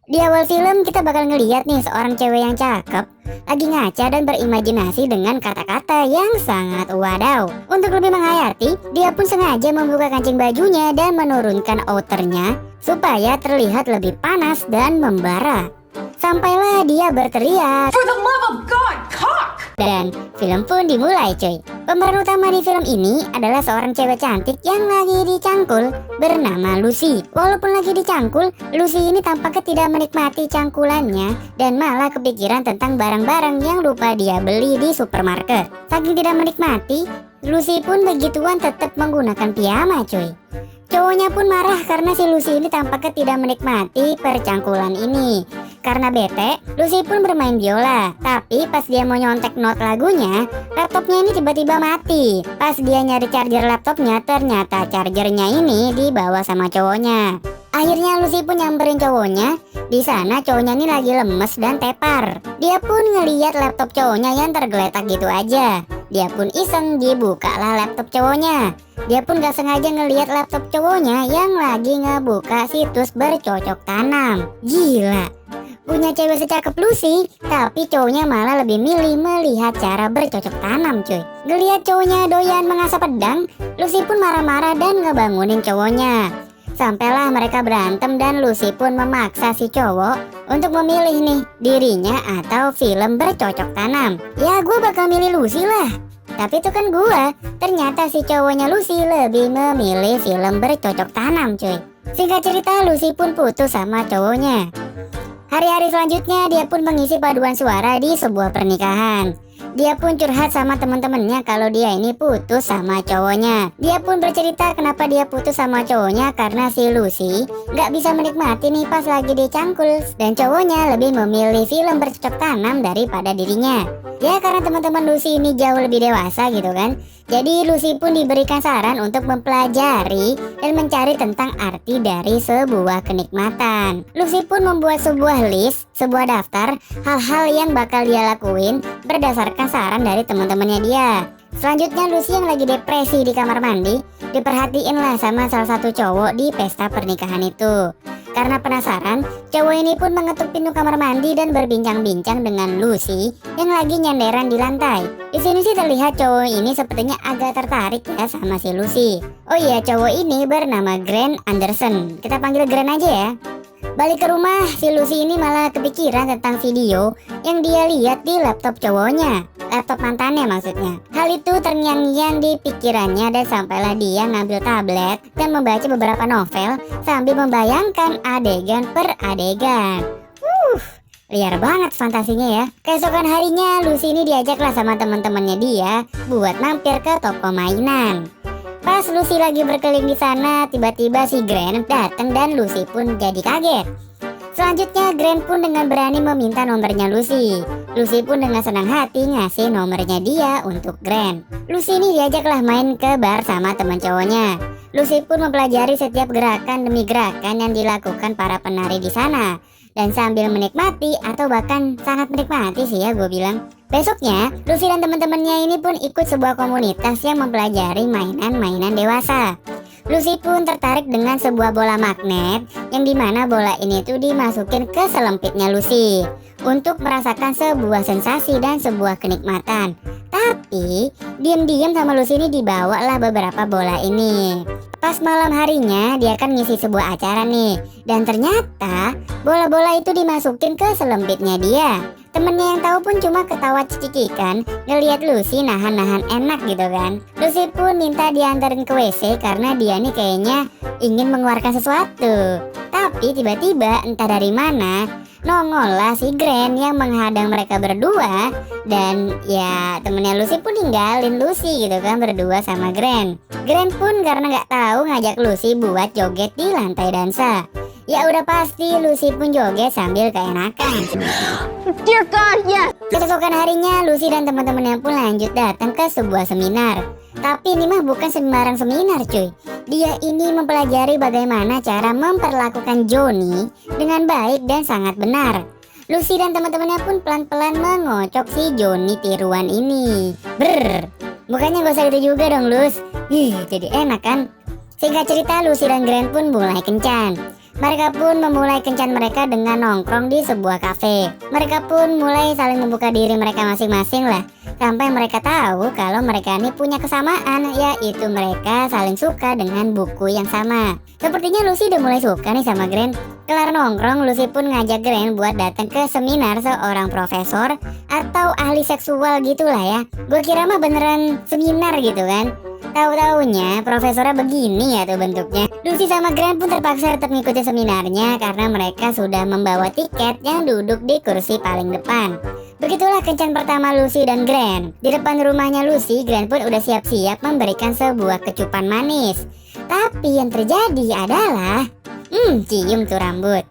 Di awal film kita bakal ngeliat nih seorang cewek yang cakep lagi ngaca dan berimajinasi dengan kata-kata yang sangat wadaw. Untuk lebih menghayati, dia pun sengaja membuka kancing bajunya dan menurunkan outernya supaya terlihat lebih panas dan membara. Sampailah dia berteriak, For the love of God, cock! dan film pun dimulai cuy. Pemeran utama di film ini adalah seorang cewek cantik yang lagi dicangkul bernama Lucy. Walaupun lagi dicangkul, Lucy ini tampaknya tidak menikmati cangkulannya dan malah kepikiran tentang barang-barang yang lupa dia beli di supermarket. Saking tidak menikmati, Lucy pun begituan tetap menggunakan piyama cuy. Cowoknya pun marah karena si Lucy ini tampaknya tidak menikmati percangkulan ini. Karena bete, Lucy pun bermain biola. Tapi pas dia mau nyontek not lagunya, laptopnya ini tiba-tiba mati. Pas dia nyari charger laptopnya, ternyata chargernya ini dibawa sama cowoknya. Akhirnya Lucy pun nyamperin cowoknya. Di sana cowoknya ini lagi lemes dan tepar. Dia pun ngeliat laptop cowoknya yang tergeletak gitu aja. Dia pun iseng dibukalah laptop cowoknya. Dia pun gak sengaja ngeliat laptop cowoknya yang lagi ngebuka situs bercocok tanam. Gila, punya cewek secakep Lucy, tapi cowoknya malah lebih milih melihat cara bercocok tanam cuy. Ngeliat cowoknya doyan mengasah pedang, Lucy pun marah-marah dan ngebangunin cowoknya. Sampailah mereka berantem dan Lucy pun memaksa si cowok untuk memilih nih, dirinya atau film bercocok tanam. Ya gue bakal milih Lucy lah. Tapi itu kan gue. Ternyata si cowoknya Lucy lebih memilih film bercocok tanam cuy. Singkat cerita, Lucy pun putus sama cowoknya. Hari-hari selanjutnya dia pun mengisi paduan suara di sebuah pernikahan. Dia pun curhat sama teman-temannya kalau dia ini putus sama cowoknya. Dia pun bercerita kenapa dia putus sama cowoknya karena si Lucy gak bisa menikmati nih pas lagi dicangkul. Dan cowoknya lebih memilih film bercocok tanam daripada dirinya. Ya karena teman-teman Lucy ini jauh lebih dewasa gitu kan. Jadi Lucy pun diberikan saran untuk mempelajari dan mencari tentang arti dari sebuah kenikmatan. Lucy pun membuat sebuah list, sebuah daftar hal-hal yang bakal dia lakuin berdasarkan saran dari teman-temannya dia. Selanjutnya Lucy yang lagi depresi di kamar mandi diperhatiin lah sama salah satu cowok di pesta pernikahan itu. Karena penasaran, cowok ini pun mengetuk pintu kamar mandi dan berbincang-bincang dengan Lucy yang lagi nyenderan di lantai. Di sini sih terlihat cowok ini sepertinya agak tertarik ya sama si Lucy. Oh iya, cowok ini bernama Grant Anderson. Kita panggil Grant aja ya. Balik ke rumah, si Lucy ini malah kepikiran tentang video yang dia lihat di laptop cowoknya. Laptop mantannya maksudnya. Hal itu terngiang-ngiang di pikirannya dan sampailah dia ngambil tablet dan membaca beberapa novel sambil membayangkan adegan per adegan. Liar banget fantasinya ya. Keesokan harinya Lucy ini diajaklah sama teman-temannya dia buat mampir ke toko mainan. Pas Lucy lagi berkeliling di sana, tiba-tiba si Grant datang dan Lucy pun jadi kaget. Selanjutnya Grant pun dengan berani meminta nomornya Lucy. Lucy pun dengan senang hati ngasih nomornya dia untuk Grant. Lucy ini diajaklah main ke bar sama teman cowoknya. Lucy pun mempelajari setiap gerakan demi gerakan yang dilakukan para penari di sana. Dan sambil menikmati atau bahkan sangat menikmati sih ya gue bilang. Besoknya, Lucy dan teman-temannya ini pun ikut sebuah komunitas yang mempelajari mainan-mainan dewasa. Lucy pun tertarik dengan sebuah bola magnet yang dimana bola ini tuh dimasukin ke selempitnya Lucy untuk merasakan sebuah sensasi dan sebuah kenikmatan. Tapi diam-diam sama Lucy ini dibawalah beberapa bola ini. Pas malam harinya dia kan ngisi sebuah acara nih, dan ternyata bola-bola itu dimasukin ke selempitnya dia. Temennya yang tahu pun cuma ketawa cicikikan ngelihat Lucy nahan-nahan enak gitu kan. Lucy pun minta diantarin ke WC karena dia nih kayaknya ingin mengeluarkan sesuatu. Tapi tiba-tiba entah dari mana nongol lah si Grant yang menghadang mereka berdua. Dan ya temennya Lucy pun ninggalin Lucy gitu kan berdua sama Grant. Grant pun karena gak tahu ngajak Lucy buat joget di lantai dansa. Ya udah pasti Lucy pun joget sambil keenakan. Dear God, yes! Keesokan harinya Lucy dan teman-temannya pun lanjut datang ke sebuah seminar. Tapi ini mah bukan sembarang seminar cuy. Dia ini mempelajari bagaimana cara memperlakukan Johnny dengan baik dan sangat benar. Lucy dan teman-temannya pun pelan-pelan mengocok si Johnny tiruan ini. Bukannya gak usah gitu juga dong Lus. Jadi enak kan. Singkat cerita Lucy dan Grant pun mulai kencan. Mereka pun memulai kencan mereka dengan nongkrong di sebuah kafe. Mereka pun mulai saling membuka diri mereka masing-masing lah. Sampai mereka tahu kalau mereka ini punya kesamaan, yaitu mereka saling suka dengan buku yang sama. Sepertinya Lucy udah mulai suka nih sama Grant. Kelar nongkrong, Lucy pun ngajak Grant buat datang ke seminar seorang profesor atau ahli seksual gitulah ya. Gue kira mah beneran seminar gitu kan. Tahu-taunya profesornya begini ya tuh bentuknya. Lucy sama Grant pun terpaksa tetap mengikuti seminarnya karena mereka sudah membawa tiket yang duduk di kursi paling depan. Begitulah kencan pertama Lucy dan Grant. Di depan rumahnya Lucy, Grant pun udah siap-siap memberikan sebuah kecupan manis. Tapi yang terjadi adalah cium tuh rambut.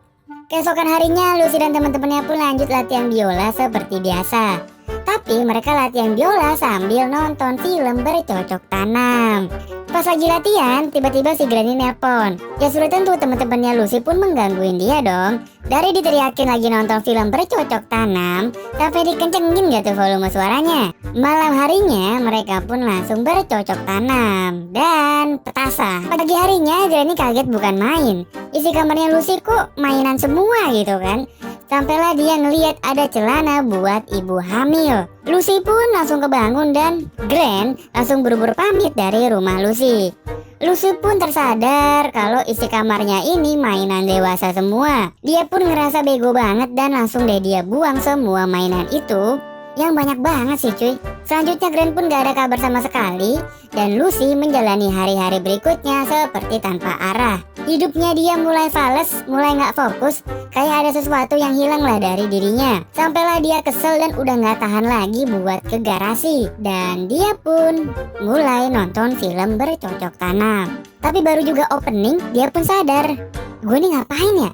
Keesokan harinya Lucy dan teman-temannya pun lanjut latihan biola seperti biasa. Tapi mereka latihan biola sambil nonton film bercocok tanam. Pas lagi latihan, tiba-tiba si Granny nelpon. Ya sudah tentu teman-temannya Lucy pun menggangguin dia dong. Dari diteriakin lagi nonton film bercocok tanam, sampai dikencengin gak tuh volume suaranya. Malam harinya mereka pun langsung bercocok tanam dan petasan. Pagi harinya Granny kaget bukan main. Isi kamarnya Lucy kok mainan semua gitu kan. Sampailah dia ngeliat ada celana buat ibu hamil. Lucy pun langsung kebangun dan Grant langsung buru-buru pamit dari rumah Lucy. Lucy pun tersadar kalau isi kamarnya ini mainan dewasa semua. Dia pun ngerasa bego banget dan langsung deh dia buang semua mainan itu. Yang banyak banget sih cuy. Selanjutnya Grant pun gak ada kabar sama sekali. Dan Lucy menjalani hari-hari berikutnya seperti tanpa arah. Hidupnya dia mulai fales, mulai gak fokus. Kayak ada sesuatu yang hilang lah dari dirinya. Sampailah dia kesel dan udah gak tahan lagi buat ke garasi. Dan dia pun mulai nonton film bercocok tanam. Tapi baru juga opening dia pun sadar, gue nih ngapain ya?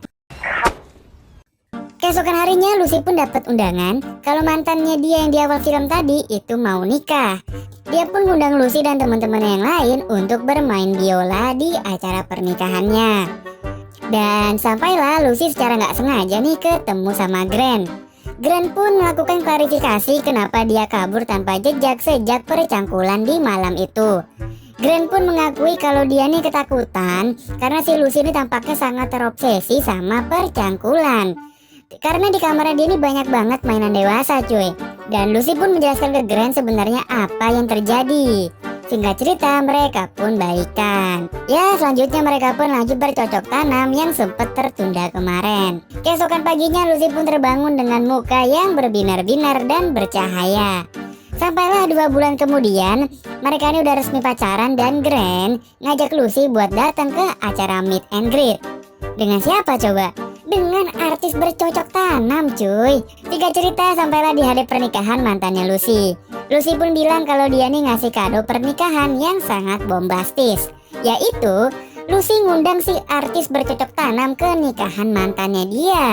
Keesokan harinya Lucy pun dapat undangan kalau mantannya dia yang di awal film tadi itu mau nikah. Dia pun ngundang Lucy dan teman-temannya yang lain untuk bermain biola di acara pernikahannya. Dan sampailah Lucy secara nggak sengaja nih ketemu sama Grant. Grant pun melakukan klarifikasi kenapa dia kabur tanpa jejak sejak percangkulan di malam itu. Grant pun mengakui kalau dia nih ketakutan karena si Lucy ini tampaknya sangat terobsesi sama percangkulan. Karena di kamarnya dia ini banyak banget mainan dewasa cuy. Dan Lucy pun menjelaskan ke Grant sebenarnya apa yang terjadi. Singkat cerita mereka pun baikan. Ya selanjutnya mereka pun lanjut bercocok tanam yang sempat tertunda kemarin. Keesokan paginya Lucy pun terbangun dengan muka yang berbinar-binar dan bercahaya. Sampailah 2 bulan kemudian mereka ini udah resmi pacaran dan Grant ngajak Lucy buat datang ke acara meet and greet. Dengan siapa coba? Dengan artis bercocok tanam cuy. Singkat cerita sampailah di hari pernikahan mantannya Lucy. Lucy pun bilang kalau dia nih ngasih kado pernikahan yang sangat bombastis. Yaitu Lucy ngundang si artis bercocok tanam ke nikahan mantannya dia.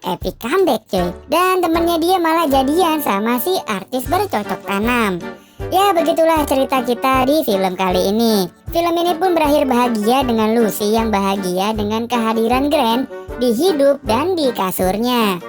Epic comeback cuy. Dan temennya dia malah jadian sama si artis bercocok tanam. Ya begitulah cerita kita di film kali ini. Film ini pun berakhir bahagia dengan Lucy yang bahagia dengan kehadiran Grant di hidup dan di kasurnya.